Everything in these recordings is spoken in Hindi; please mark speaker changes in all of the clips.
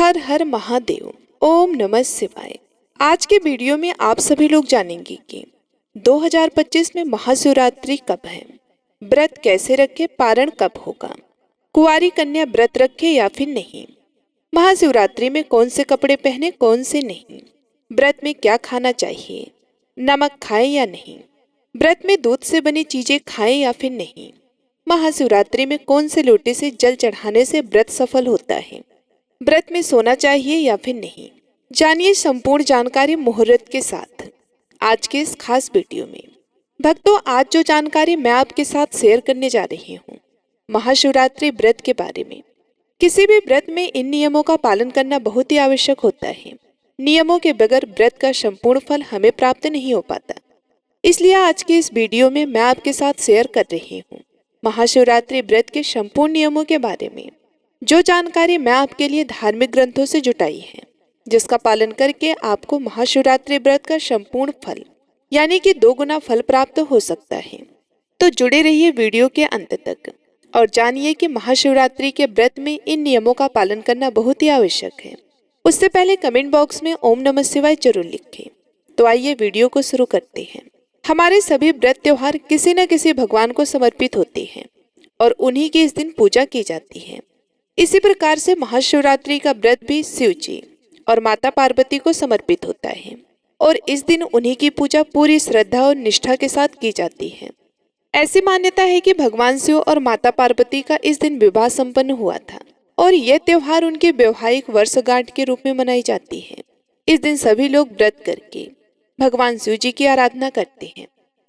Speaker 1: हर हर महादेव। ओम नमः शिवाय। आज के वीडियो में आप सभी लोग जानेंगे कि 2025 में महाशिवरात्रि कब है, व्रत कैसे रखे, पारण कब होगा, कुंवारी कन्या व्रत रखे या फिर नहीं, महाशिवरात्रि में कौन से कपड़े पहने कौन से नहीं, व्रत में क्या खाना चाहिए, नमक खाएं या नहीं, व्रत में दूध से बनी चीजें खाएं या फिर नहीं, महाशिवरात्रि में कौन से लोटे से जल चढ़ाने से व्रत सफल होता है, व्रत में सोना चाहिए या फिर नहीं। जानिए संपूर्ण जानकारी मुहूर्त के साथ आज के इस खास वीडियो में। भक्तों, आज जो जानकारी मैं आपके साथ शेयर करने जा रही हूँ महाशिवरात्रि व्रत के बारे में। किसी भी व्रत में इन नियमों का पालन करना बहुत ही आवश्यक होता है। नियमों के बगैर व्रत का संपूर्ण फल हमें प्राप्त नहीं हो पाता। इसलिए आज के इस वीडियो में मैं आपके साथ शेयर कर रही हूँ महाशिवरात्रि व्रत के संपूर्ण नियमों के बारे में। जो जानकारी मैं आपके लिए धार्मिक ग्रंथों से जुटाई है, जिसका पालन करके आपको महाशिवरात्रि व्रत का संपूर्ण फल यानी कि 2 गुना फल प्राप्त हो सकता है। तो जुड़े रहिए वीडियो के अंत तक और जानिए कि महाशिवरात्रि के व्रत में इन नियमों का पालन करना बहुत ही आवश्यक है। उससे पहले कमेंट बॉक्स में ओम नमः शिवाय जरूर लिखें। तो आइए वीडियो को शुरू करते हैं। हमारे सभी व्रत त्योहार किसी न किसी भगवान को समर्पित होते हैं और उन्हीं की इस दिन पूजा की जाती है। इसी प्रकार से महाशिवरात्रि का व्रत भी शिव जी और माता पार्वती को समर्पित होता है और इस दिन उन्हीं की पूजा पूरी श्रद्धा और निष्ठा के साथ की जाती है। ऐसी मान्यता है कि भगवान शिव और माता पार्वती का इस दिन विवाह संपन्न हुआ था और यह त्योहार उनके वैवाहिक वर्षगांठ के रूप में मनाई जाती है। इस दिन सभी लोग व्रत करके भगवान शिव जी की आराधना करते हैं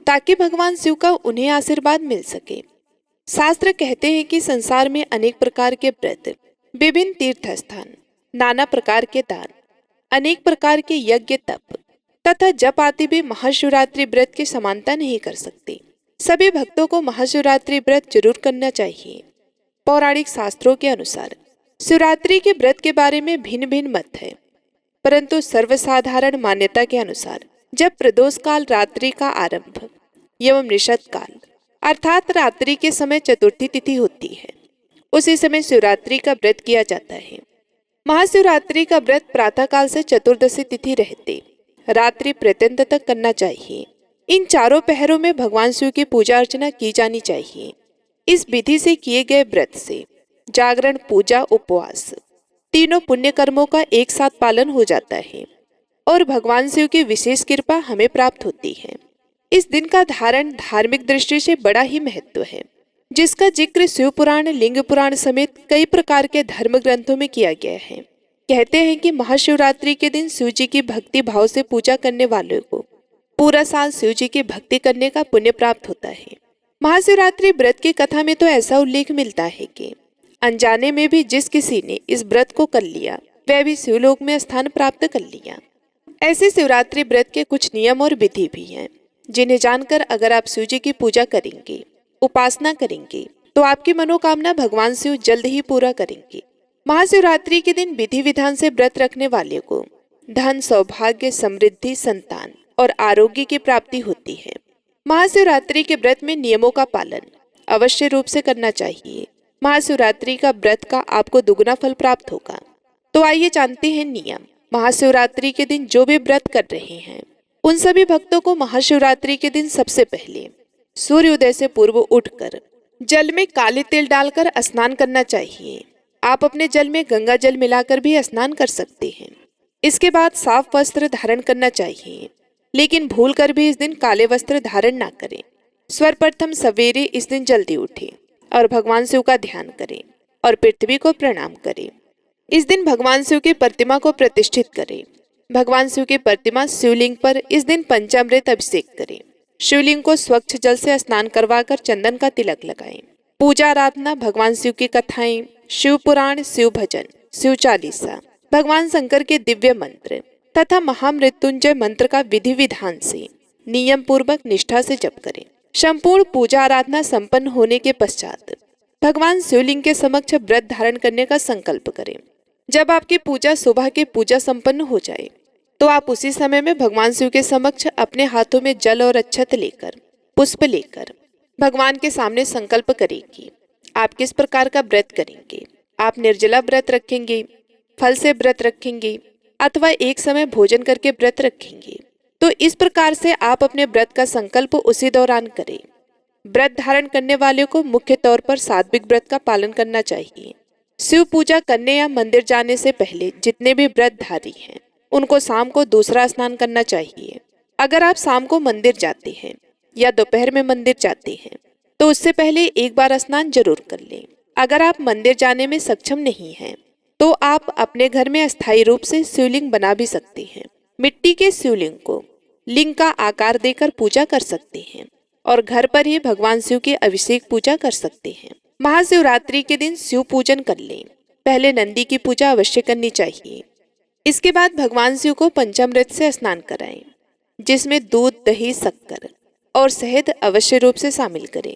Speaker 1: ताकि भगवान शिव का उन्हें आशीर्वाद मिल सके। शास्त्र कहते हैं कि संसार में अनेक प्रकार के व्रत, विभिन्न तीर्थ स्थान, नाना प्रकार के दान, अनेक प्रकार के यज्ञ, तप तथा जप आदि भी महाशिवरात्रि व्रत की समानता नहीं कर सकते। सभी भक्तों को महाशिवरात्रि व्रत जरूर करना चाहिए। पौराणिक शास्त्रों के अनुसार शिवरात्रि के व्रत के बारे में भिन्न भिन्न मत है, परंतु सर्वसाधारण मान्यता के अनुसार जब प्रदोष काल रात्रि का आरंभ एवं निषद काल अर्थात रात्रि के समय चतुर्थी तिथि होती है, उसी समय शिवरात्रि का व्रत किया जाता है। महाशिवरात्रि का व्रत प्रातः काल से चतुर्दशी तिथि रहते रात्रि पर्यंत तक करना चाहिए। इन चारों पहरों में भगवान शिव की पूजा अर्चना की जानी चाहिए। इस विधि से किए गए व्रत से जागरण, पूजा, उपवास तीनों पुण्य कर्मों का एक साथ पालन हो जाता है और भगवान शिव की विशेष कृपा हमें प्राप्त होती है। इस दिन का धारण धार्मिक दृष्टि से बड़ा ही महत्व है, जिसका जिक्र शिव पुराण, लिंग पुराण समेत कई प्रकार के धर्म ग्रंथों में किया गया है। कहते हैं कि महाशिवरात्रि के दिन शिव जी की भक्ति भाव से पूजा करने वालों को पूरा साल शिव जी की भक्ति करने का पुण्य प्राप्त होता है। महाशिवरात्रि व्रत की कथा में तो ऐसा उल्लेख मिलता है कि अनजाने में भी जिस किसी ने इस व्रत को कर लिया वह भी शिवलोक में स्थान प्राप्त कर लिया। ऐसे शिवरात्रि व्रत के कुछ नियम और विधि भी हैं, जिन्हें जानकर अगर आप शिव जी की पूजा करेंगे, उपासना करेंगे तो आपकी मनोकामना भगवान शिव जल्द ही पूरा करेंगे। महाशिवरात्रि के दिन विधि विधान से व्रत रखने वाले को धन, सौभाग्य, समृद्धि, संतान और आरोग्य की प्राप्ति होती है। महाशिवरात्रि के व्रत में नियमों का पालन अवश्य रूप से करना चाहिए। महाशिवरात्रि का व्रत का आपको दुगना फल प्राप्त होगा। तो आइए जानते हैं नियम। महाशिवरात्रि के दिन जो भी व्रत कर रहे हैं उन सभी भक्तों को महाशिवरात्रि के दिन सबसे पहले सूर्योदय से पूर्व उठकर जल में काले तिल डालकर स्नान करना चाहिए। आप अपने जल में गंगा जल मिलाकर भी स्नान कर सकते हैं। इसके बाद साफ वस्त्र धारण करना चाहिए, लेकिन भूलकर भी इस दिन काले वस्त्र धारण ना करें। सर्वप्रथम सवेरे इस दिन जल्दी उठें और भगवान शिव का ध्यान करें और पृथ्वी को प्रणाम करें। इस दिन भगवान शिव की प्रतिमा को प्रतिष्ठित करें। भगवान शिव की प्रतिमा शिवलिंग पर इस दिन पंचामृत अभिषेक करें। शिवलिंग को स्वच्छ जल से स्नान करवाकर चंदन का तिलक लगाएं। पूजा आराधना, भगवान शिव की कथाएं, शिव पुराण, शिव भजन, शिव चालीसा, भगवान शंकर के दिव्य मंत्र तथा महामृत्युंजय मंत्र का विधि विधान से नियम पूर्वक निष्ठा से जप करें। संपूर्ण पूजा आराधना संपन्न होने के पश्चात भगवान शिवलिंग के समक्ष व्रत धारण करने का संकल्प करें। जब आपकी पूजा सुबह की पूजा संपन्न हो जाए तो आप उसी समय में भगवान शिव के समक्ष अपने हाथों में जल और अक्षत लेकर, पुष्प लेकर भगवान के सामने संकल्प करें कि आप किस प्रकार का व्रत करेंगे। आप निर्जला व्रत रखेंगे फल से व्रत रखेंगे अथवा एक समय भोजन करके व्रत रखेंगे, तो इस प्रकार से आप अपने व्रत का संकल्प उसी दौरान करें। व्रत धारण करने वाले को मुख्य तौर पर सात्विक व्रत का पालन करना चाहिए। शिव पूजा करने या मंदिर जाने से पहले जितने भी व्रतधारी हैं उनको शाम को दूसरा स्नान करना चाहिए। अगर आप शाम को मंदिर जाते हैं या दोपहर में मंदिर जाते हैं तो उससे पहले एक बार स्नान जरूर कर लें। अगर आप मंदिर जाने में सक्षम नहीं हैं तो आप अपने घर में अस्थायी रूप से शिवलिंग बना भी सकते हैं। मिट्टी के शिवलिंग को लिंग का आकार देकर पूजा कर सकते हैं और घर पर ही भगवान शिव की अभिषेक पूजा कर सकते हैं। महाशिवरात्रि के दिन शिव पूजन कर लें। पहले नंदी की पूजा अवश्य करनी चाहिए। इसके बाद भगवान शिव को पंचामृत से स्नान कराएं, जिसमें दूध, दही, शक्कर और शहद अवश्य रूप से शामिल करें।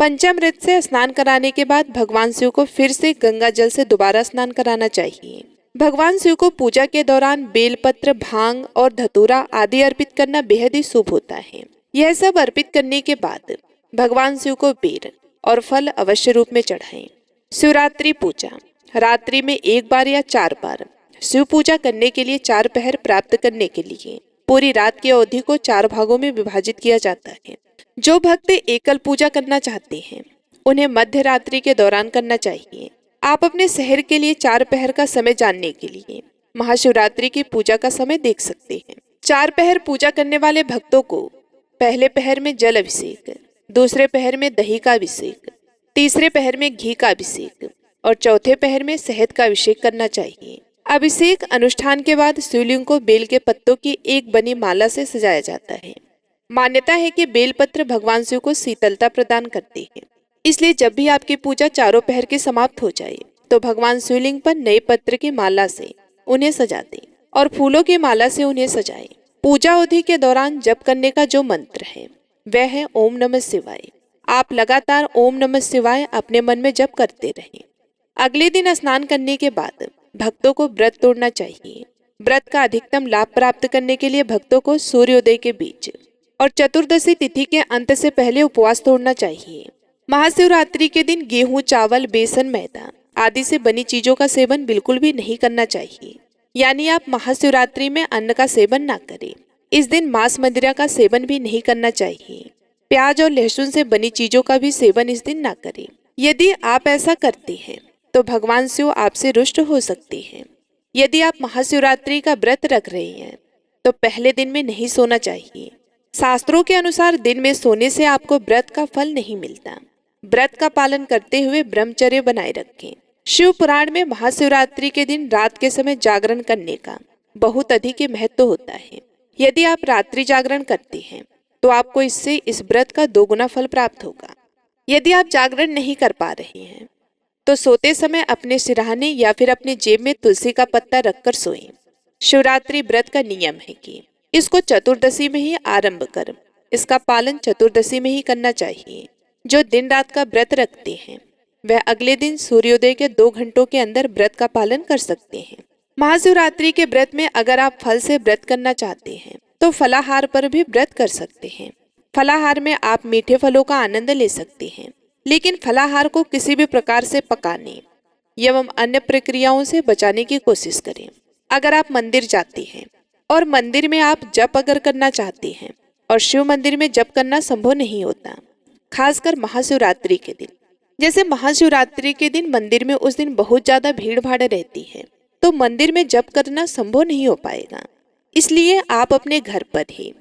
Speaker 1: पंचामृत से स्नान कराने के बाद भगवान शिव को फिर से गंगा जल से दोबारा स्नान कराना चाहिए। भगवान शिव को पूजा के दौरान बेलपत्र, भांग और धतूरा आदि अर्पित करना बेहद ही शुभ होता है। यह सब अर्पित करने के बाद भगवान शिव को बेर और फल अवश्य रूप में चढ़ाएं। शिवरात्रि पूजा रात्रि में एक बार या 4 बार शिव पूजा करने के लिए 4 पहर प्राप्त करने के लिए पूरी रात की अवधि को 4 भागों में विभाजित किया जाता है। जो भक्त एकल पूजा करना चाहते हैं उन्हें मध्य रात्रि के दौरान करना चाहिए। आप अपने शहर के लिए 4 पहर का समय जानने के लिए महाशिवरात्रि की पूजा का समय देख सकते हैं। 4 पहर पूजा करने वाले भक्तों को पहले पहर में जल अभिषेक, दूसरे पहर में दही का अभिषेक, तीसरे पहर में घी का अभिषेक और चौथे पहर में शहद का अभिषेक करना चाहिए। अभिषेक अनुष्ठान के बाद शिवलिंग को बेल के पत्तों की एक बनी माला से सजाया जाता है। मान्यता है कि बेलपत्र भगवान शिव को शीतलता प्रदान करते हैं, इसलिए जब भी आपकी पूजा चारों पहर की समाप्त हो जाए तो भगवान शिवलिंग पर नए पत्र की माला से उन्हें सजा दें और फूलों की माला से उन्हें सजाएं। पूजा अवधि के दौरान जप करने का जो मंत्र है वह है ओम नमः शिवाय। आप लगातार ओम नमः शिवाय अपने मन में जप करते रहें। अगले दिन स्नान करने के बाद भक्तों को व्रत तोड़ना चाहिए। व्रत का अधिकतम लाभ प्राप्त करने के लिए भक्तों को सूर्योदय के बीच और चतुर्दशी तिथि के अंत से पहले उपवास तोड़ना चाहिए। महाशिवरात्रि के दिन गेहूं, चावल, बेसन, मैदा आदि से बनी चीजों का सेवन बिल्कुल भी नहीं करना चाहिए। यानी आप महाशिवरात्रि में अन्न का सेवन ना करें। इस दिन मांस, मदिरा का सेवन भी नहीं करना चाहिए। प्याज और लहसुन से बनी चीजों का भी सेवन इस दिन ना करें। यदि आप ऐसा करते हैं तो भगवान शिव आपसे रुष्ट हो सकते हैं। यदि आप महाशिवरात्रि का व्रत रख रहे हैं तो पहले दिन में नहीं सोना चाहिए। शास्त्रों के अनुसार दिन में सोने से आपको व्रत का फल नहीं मिलता। व्रत का पालन करते हुए ब्रह्मचर्य बनाए रखें। शिव पुराण में महाशिवरात्रि के दिन रात के समय जागरण करने का बहुत अधिक महत्व होता है। यदि आप रात्रि जागरण करते हैं तो आपको इससे इस व्रत का 2 गुना फल प्राप्त होगा। यदि आप जागरण नहीं कर पा रहे हैं तो सोते समय अपने सिरहाने या फिर अपने जेब में तुलसी का पत्ता रखकर सोएं। शिवरात्रि व्रत का नियम है कि इसको चतुर्दशी में ही आरंभ कर इसका पालन चतुर्दशी में ही करना चाहिए। जो दिन रात का व्रत रखते हैं वह अगले दिन सूर्योदय के 2 घंटों के अंदर व्रत का पालन कर सकते हैं। महाशिवरात्रि के व्रत में अगर आप फल से व्रत करना चाहते हैं तो फलाहार पर भी व्रत कर सकते हैं। फलाहार में आप मीठे फलों का आनंद ले सकते हैं, लेकिन फलाहार को किसी भी प्रकार से पकाने एवं अन्य प्रक्रियाओं से बचाने की कोशिश करें। अगर आप मंदिर जाते हैं और मंदिर में आप जप अगर करना चाहते हैं और शिव मंदिर में जप करना संभव नहीं होता, खासकर महाशिवरात्रि के दिन। जैसे महाशिवरात्रि के दिन मंदिर में उस दिन बहुत ज्यादा भीड़ भाड़ रहती है तो मंदिर में जप करना संभव नहीं हो पाएगा। इसलिए आप अपने घर पर ही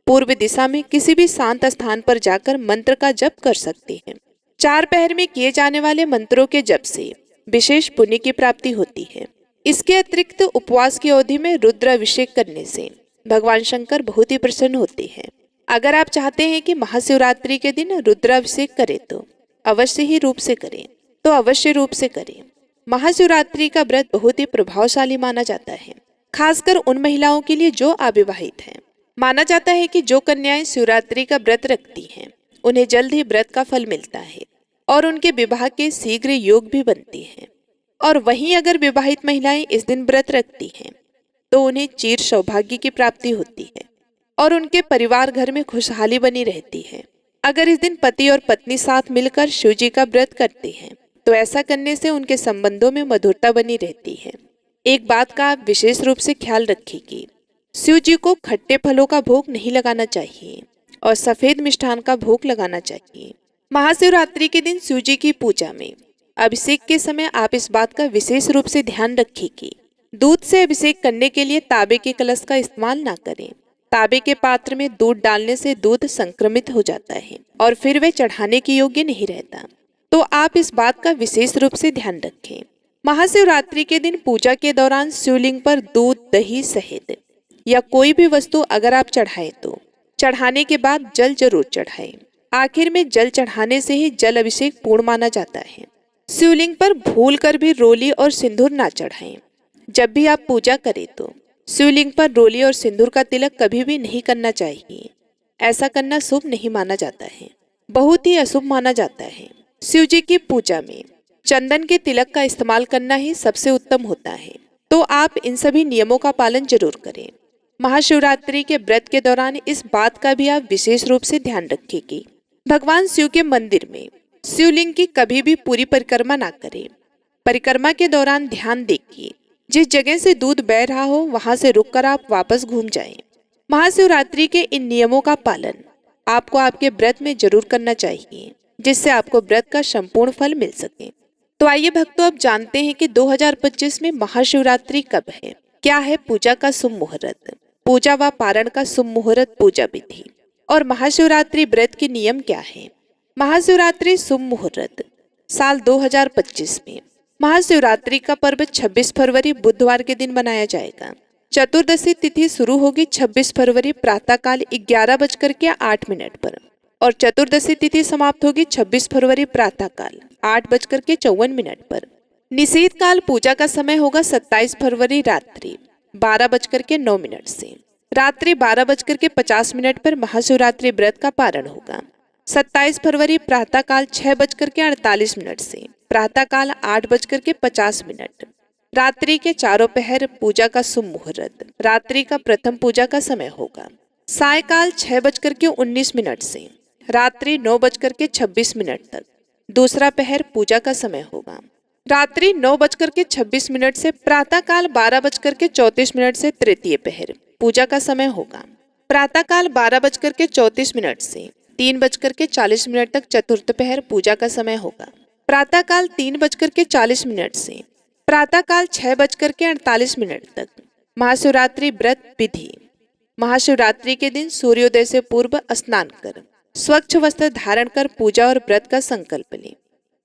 Speaker 1: पूर्व दिशा में किसी भी शांत स्थान पर जाकर मंत्र का जप कर सकते हैं। 4 पहर में किए जाने वाले मंत्रों के जप से विशेष पुण्य की प्राप्ति होती है। इसके अतिरिक्त उपवास की अवधि में रुद्राभिषेक करने से भगवान शंकर बहुत ही प्रसन्न होते हैं। अगर आप चाहते हैं कि महाशिवरात्रि के दिन रुद्राभिषेक करें तो अवश्य रूप से करें। महाशिवरात्रि का व्रत बहुत ही प्रभावशाली माना जाता है, खासकर उन महिलाओं के लिए जो अविवाहित हैं। माना जाता है कि जो कन्याएं शिवरात्रि का व्रत रखती हैं उन्हें जल्द ही व्रत का फल मिलता है और उनके विवाह के शीघ्र योग भी बनते हैं। और वहीं अगर विवाहित महिलाएं इस दिन व्रत रखती हैं तो उन्हें चिर सौभाग्य की प्राप्ति होती है और उनके परिवार घर में खुशहाली बनी रहती है। अगर इस दिन पति और पत्नी साथ मिलकर शिव जी का व्रत करते हैं तो ऐसा करने से उनके संबंधों में मधुरता बनी रहती है एक बात का आप विशेष रूप से ख्याल रखिए कि शिव जी को खट्टे फलों का भोग नहीं लगाना चाहिए और सफेद मिष्ठान का भोग लगाना चाहिए। महाशिवरात्रि के दिन शिव जी की पूजा में अभिषेक के समय आप इस बात का विशेष रूप से ध्यान रखिए कि दूध से अभिषेक करने के लिए तांबे के कलश का इस्तेमाल ना करें। तांबे के पात्र में दूध डालने से दूध संक्रमित हो जाता है और फिर वह चढ़ाने के योग्य नहीं रहता, तो आप इस बात का विशेष रूप से ध्यान रखें। महाशिवरात्रि के दिन पूजा के दौरान शिवलिंग पर दूध, दही, शहद या कोई भी वस्तु अगर आप चढ़ाएं तो चढ़ाने के बाद जल जरूर चढ़ाएं। आखिर में जल चढ़ाने से ही जल अभिषेक पूर्ण माना जाता है। शिवलिंग पर भूल कर भी रोली और सिंदूर ना चढ़ाएं। जब भी आप पूजा करें तो शिवलिंग पर रोली और सिंदूर का तिलक कभी भी नहीं करना चाहिए। ऐसा करना शुभ नहीं माना जाता है, बहुत ही अशुभ माना जाता है। शिव जी की पूजा में चंदन के तिलक का इस्तेमाल करना ही सबसे उत्तम होता है, तो आप इन सभी नियमों का पालन जरूर करें। महाशिवरात्रि के व्रत के दौरान इस बात का भी आप विशेष रूप से ध्यान रखें कि भगवान शिव के मंदिर में शिवलिंग की कभी भी पूरी परिक्रमा ना करें। परिक्रमा के दौरान ध्यान देखिए, जिस जगह से दूध बह रहा हो वहां से रुककर आप वापस घूम जाएं। महाशिवरात्रि के इन नियमों का पालन आपको आपके व्रत में जरूर करना चाहिए, जिससे आपको व्रत का संपूर्ण फल मिल सके। तो आइए भक्तों, अब जानते हैं कि 2025 में महाशिवरात्रि कब है, क्या है पूजा का शुभ मुहूर्त, पूजा व पारण का शुभ मुहूर्त, पूजा विधि और महाशिवरात्रि व्रत के नियम क्या है। महाशिवरात्रि शुभ मुहूर्त साल 2025 में महाशिवरात्रि का पर्व 26 फरवरी बुधवार के दिन मनाया जाएगा। चतुर्दशी तिथि शुरू होगी 26 फरवरी प्रातःकाल 11:08 पर और चतुर्दशी तिथि समाप्त होगी 26 फरवरी प्रातःकाल 8:54 पर। निषेध काल पूजा का समय होगा 27 फरवरी रात्रि 12:09 से रात्रि 12:50 पर महाशिवरात्रि व्रत का पारण होगा। 27 फरवरी प्रातःकाल 6:48 से प्रातःकाल 8:50। रात्रि के चारों पहर पूजा का शुभ मुहूर्त रात्रि का प्रथम पूजा का समय होगा। सायकाल 6:19 से रात्रि 9:26 तक दूसरा पहर पूजा का समय होगा। रात्रि 9:26 से प्रातःकाल 12:34 से तृतीय पहर पूजा का समय होगा। प्रातःकाल 12:34 से 3:40 तक चतुर्थ पहर पूजा का समय होगा। प्रातःकाल 3:40 से प्रातःकाल 6:48 तक महाशिवरात्रि व्रत विधि। महाशिवरात्रि के दिन सूर्योदय से पूर्व स्नान कर स्वच्छ वस्त्र धारण कर पूजा और व्रत का संकल्प लें।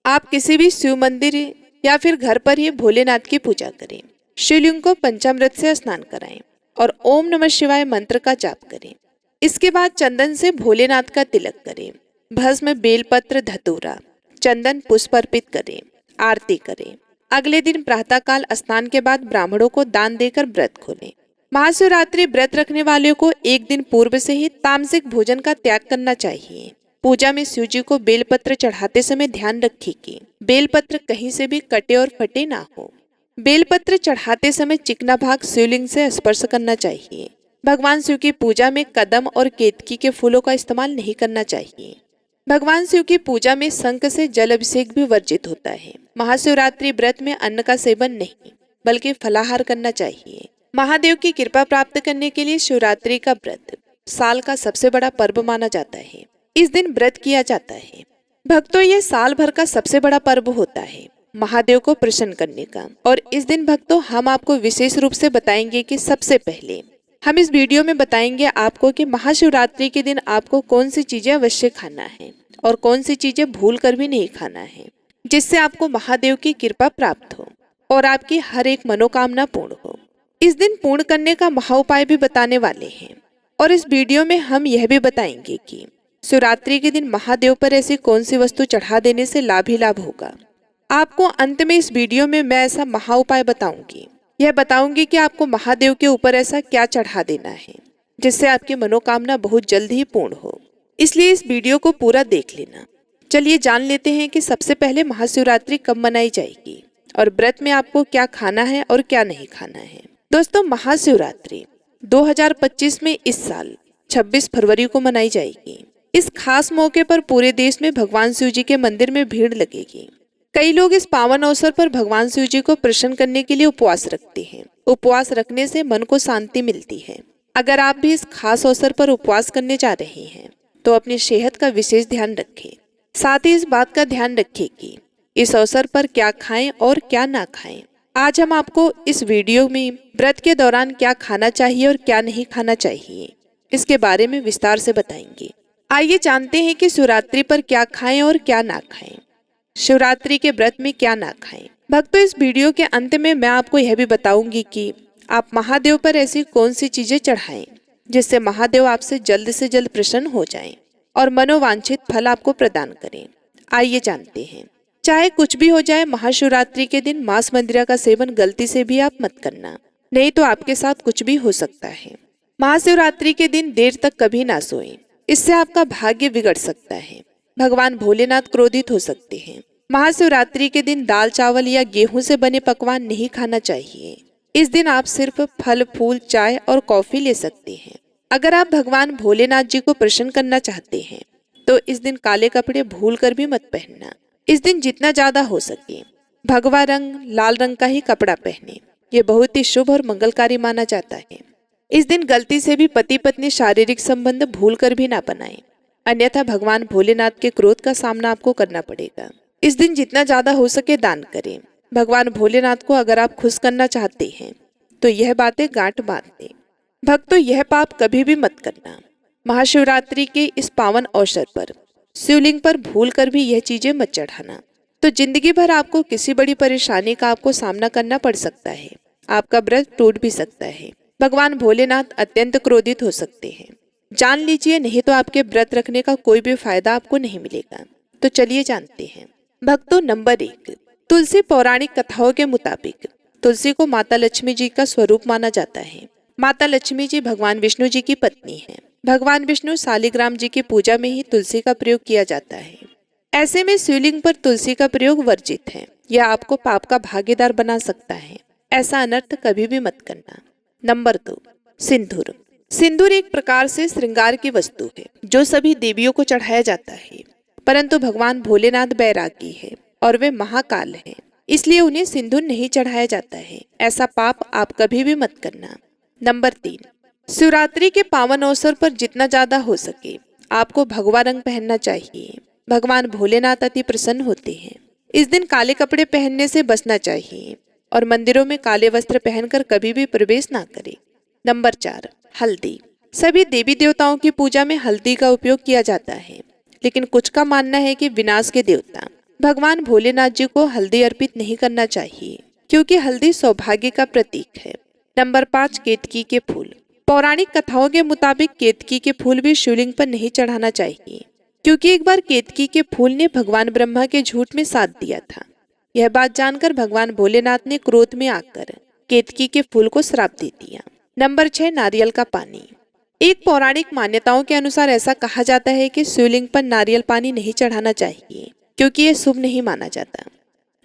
Speaker 1: आप किसी भी शिव मंदिर या फिर घर पर ही भोलेनाथ की पूजा करें। शिवलिंग को पंचामृत से स्नान कराएं और ओम नमः शिवाय मंत्र का जाप करें। इसके बाद चंदन से भोलेनाथ का तिलक करें। भस्म, बेलपत्र, धतूरा, चंदन, पुष्प अर्पित करें, आरती करें। अगले दिन प्रातःकाल स्नान के बाद ब्राह्मणों को दान देकर व्रत खोलें। महाशिवरात्रि व्रत रखने वालों को एक दिन पूर्व से ही तामसिक भोजन का त्याग करना चाहिए। पूजा में शिव जी को बेलपत्र चढ़ाते समय ध्यान रखिए कि बेलपत्र कहीं से भी कटे और फटे ना हो। बेलपत्र चढ़ाते समय चिकना भाग शिवलिंग से स्पर्श करना चाहिए। भगवान शिव की पूजा में कदम और केतकी के फूलों का इस्तेमाल नहीं करना चाहिए। भगवान शिव की पूजा में शंख से जल अभिषेक भी वर्जित होता है। महाशिवरात्रि व्रत में अन्न का सेवन नहीं बल्कि फलाहार करना चाहिए। महादेव की कृपा प्राप्त करने के लिए शिवरात्रि का व्रत साल का सबसे बड़ा पर्व माना जाता है। इस दिन व्रत किया जाता है। भक्तों, यह साल भर का सबसे बड़ा पर्व होता है महादेव को प्रसन्न करने का। और इस दिन भक्तों, हम आपको विशेष रूप से बताएंगे कि सबसे पहले हम इस वीडियो में बताएंगे आपको कि महाशिवरात्रि के दिन आपको कौन सी चीजें अवश्य खाना है और कौन सी चीजें भूल कर भी नहीं खाना है, जिससे आपको महादेव की कृपा प्राप्त हो और आपकी हर एक मनोकामना पूर्ण हो। इस दिन पूर्ण करने का महाउपाय भी बताने वाले हैं और इस वीडियो में हम यह भी बताएंगे कि शिवरात्रि के दिन महादेव पर ऐसी कौन सी वस्तु चढ़ा देने से लाभ ही लाभ होगा। आपको अंत में इस वीडियो में मैं ऐसा महाउपाय बताऊंगी। यह बताऊंगी कि आपको महादेव के ऊपर ऐसा क्या चढ़ा देना है जिससे आपकी मनोकामना बहुत जल्द ही पूर्ण हो। इसलिए इस वीडियो को पूरा देख लेना। चलिए जान लेते हैं कि सबसे पहले महाशिवरात्रि कब मनाई जाएगी और व्रत में आपको क्या खाना है और क्या नहीं खाना है। दोस्तों, महाशिवरात्रि 2025 में इस साल 26 फरवरी को मनाई जाएगी। इस खास मौके पर पूरे देश में भगवान शिव जी के मंदिर में भीड़ लगेगी। कई लोग इस पावन अवसर पर भगवान शिव जी को प्रसन्न करने के लिए उपवास रखते हैं। उपवास रखने से मन को शांति मिलती है। अगर आप भी इस खास अवसर पर उपवास करने जा रहे हैं तो अपनी सेहत का विशेष ध्यान रखें। साथ ही इस बात का ध्यान रखें कि इस अवसर पर क्या खाएं और क्या ना खाएं। आज हम आपको इस वीडियो में व्रत के दौरान क्या खाना चाहिए और क्या नहीं खाना चाहिए, इसके बारे में विस्तार से बताएंगे। आइए जानते हैं कि शिवरात्रि पर क्या खाएं और क्या ना खाएं। शिवरात्रि के व्रत में क्या ना खाएं। भक्तों, इस वीडियो के अंत में मैं आपको यह भी बताऊंगी कि आप महादेव पर ऐसी कौन सी चीजें चढ़ाएं जिससे महादेव आपसे जल्द से जल्द प्रसन्न हो जाएं और मनोवांछित फल आपको प्रदान करें। आइए जानते हैं। चाहे कुछ भी हो जाए, महाशिवरात्रि के दिन मांस मंदिरा का सेवन गलती से भी आप मत करना, नहीं तो आपके साथ कुछ भी हो सकता है। महाशिवरात्रि के दिन देर तक कभी ना सोएं, इससे आपका भाग्य बिगड़ सकता है। भगवान भोलेनाथ क्रोधित हो सकते हैं। महाशिवरात्रि के दिन दाल चावल या गेहूं से बने पकवान नहीं खाना चाहिए। इस दिन आप सिर्फ फल फूल, चाय और कॉफी ले सकते हैं। अगर आप भगवान भोलेनाथ जी को प्रसन्न करना चाहते हैं तो इस दिन काले कपड़े भूलकर भी मत पहनना। इस दिन जितना ज्यादा हो सके भगवा रंग, लाल रंग का ही कपड़ा पहने। ये बहुत ही शुभ और मंगलकारी माना जाता है। इस दिन गलती से भी पति पत्नी शारीरिक संबंध भूलकर भी ना बनाएं, अन्यथा भगवान भोलेनाथ के क्रोध का सामना आपको करना पड़ेगा। इस दिन जितना ज्यादा हो सके दान करें। भगवान भोलेनाथ को अगर आप खुश करना चाहते हैं तो यह बातें गांठ बांध दें। भक्तों, यह पाप कभी भी मत करना। महाशिवरात्रि के इस पावन अवसर पर शिवलिंग पर भूलकर भी यह चीजें मत चढ़ाना, तो जिंदगी भर आपको किसी बड़ी परेशानी का आपको सामना करना पड़ सकता है। आपका व्रत टूट भी सकता है। भगवान भोलेनाथ अत्यंत क्रोधित हो सकते हैं। जान लीजिए, नहीं तो आपके व्रत रखने का कोई भी फायदा आपको नहीं मिलेगा। तो चलिए जानते हैं। भक्तों, नंबर 1, तुलसी। पौराणिक कथाओं के मुताबिक तुलसी को माता लक्ष्मी जी का स्वरूप माना जाता है। माता लक्ष्मी जी भगवान विष्णु जी की पत्नी है। भगवान विष्णु शालिग्राम जी की पूजा में ही तुलसी का प्रयोग किया जाता है। ऐसे में शिवलिंग पर तुलसी का प्रयोग वर्जित है। यह आपको पाप का भागीदार बना सकता है। ऐसा अनर्थ कभी भी मत करना। नंबर 2, सिंदूर। सिंदूर एक प्रकार से श्रृंगार की वस्तु है जो सभी देवियों को चढ़ाया जाता है, परंतु भगवान भोलेनाथ बैरागी है और वे महाकाल हैं, इसलिए उन्हें सिंदूर नहीं चढ़ाया जाता है। ऐसा पाप आप कभी भी मत करना। नंबर 3, शिवरात्रि के पावन अवसर पर जितना ज्यादा हो सके आपको भगवा रंग पहनना चाहिए। भगवान भोलेनाथ अति प्रसन्न होते हैं। इस दिन काले कपड़े पहनने से बचना चाहिए और मंदिरों में काले वस्त्र पहनकर कभी भी प्रवेश ना करें। नंबर 4, हल्दी। सभी देवी देवताओं की पूजा में हल्दी का उपयोग किया जाता है, लेकिन कुछ का मानना है कि विनाश के देवता भगवान भोलेनाथ जी को हल्दी अर्पित नहीं करना चाहिए, क्योंकि हल्दी सौभाग्य का प्रतीक है। नंबर 5, केतकी के फूल। पौराणिक कथाओं के मुताबिक केतकी के फूल भी शिवलिंग पर नहीं चढ़ाना चाहिए, क्योंकि एक बार केतकी के फूल ने भगवान ब्रह्मा के झूठ में साथ दिया था। यह बात जानकर भगवान भोलेनाथ ने क्रोध में आकर केतकी के फूल को श्राप दे दिया। नंबर 6, नारियल का पानी। एक पौराणिक मान्यताओं के अनुसार ऐसा कहा जाता है कि शिवलिंग पर नारियल पानी नहीं चढ़ाना चाहिए, क्योंकि यह शुभ नहीं माना जाता।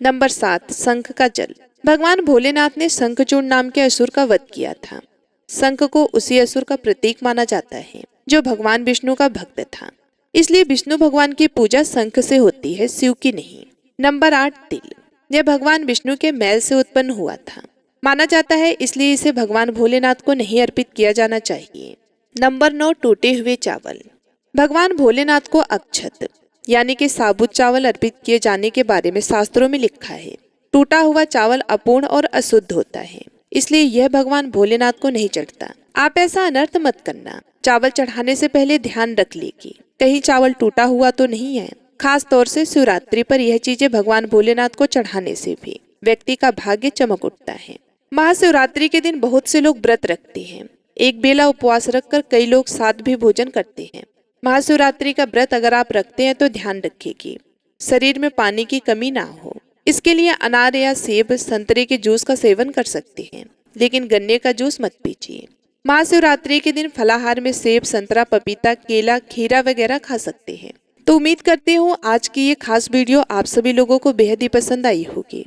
Speaker 1: नंबर 7, शंख का जल। भगवान भोलेनाथ ने शंखचूड़ नाम के असुर का वध किया था। शंख को उसी असुर का प्रतीक माना जाता है जो भगवान विष्णु का भक्त था, इसलिए विष्णु भगवान की पूजा शंख से होती है, शिव की नहीं। नंबर 8, तिल। यह भगवान विष्णु के मैल से उत्पन्न हुआ था, माना जाता है, इसलिए इसे भगवान भोलेनाथ को नहीं अर्पित किया जाना चाहिए। नंबर 9, टूटे हुए चावल। भगवान भोलेनाथ को अक्षत यानी कि साबुत चावल अर्पित किए जाने के बारे में शास्त्रों में लिखा है। टूटा हुआ चावल अपूर्ण और अशुद्ध होता है, इसलिए यह भगवान भोलेनाथ को नहीं चढ़ता। आप ऐसा अनर्थ मत करना। चावल चढ़ाने से पहले ध्यान रख ले कि कहीं चावल टूटा हुआ तो नहीं है। खास तौर से शिवरात्रि पर यह चीजें भगवान भोलेनाथ को चढ़ाने से भी व्यक्ति का भाग्य चमक उठता है। महाशिवरात्रि के दिन बहुत से लोग व्रत रखते हैं। एक बेला उपवास रखकर कई लोग साथ भी भोजन करते हैं। महाशिवरात्रि का व्रत अगर आप रखते हैं तो ध्यान रखिए कि शरीर में पानी की कमी ना हो। इसके लिए अनार या सेब, संतरे के जूस का सेवन कर सकते हैं, लेकिन गन्ने का जूस मत पीजिए। महाशिवरात्रि के दिन फलाहार में सेब, संतरा, पपीता, केला, खीरा वगैरह खा सकते हैं। तो उम्मीद करती हूँ आज की ये खास वीडियो आप सभी लोगों को बेहद ही पसंद आई होगी।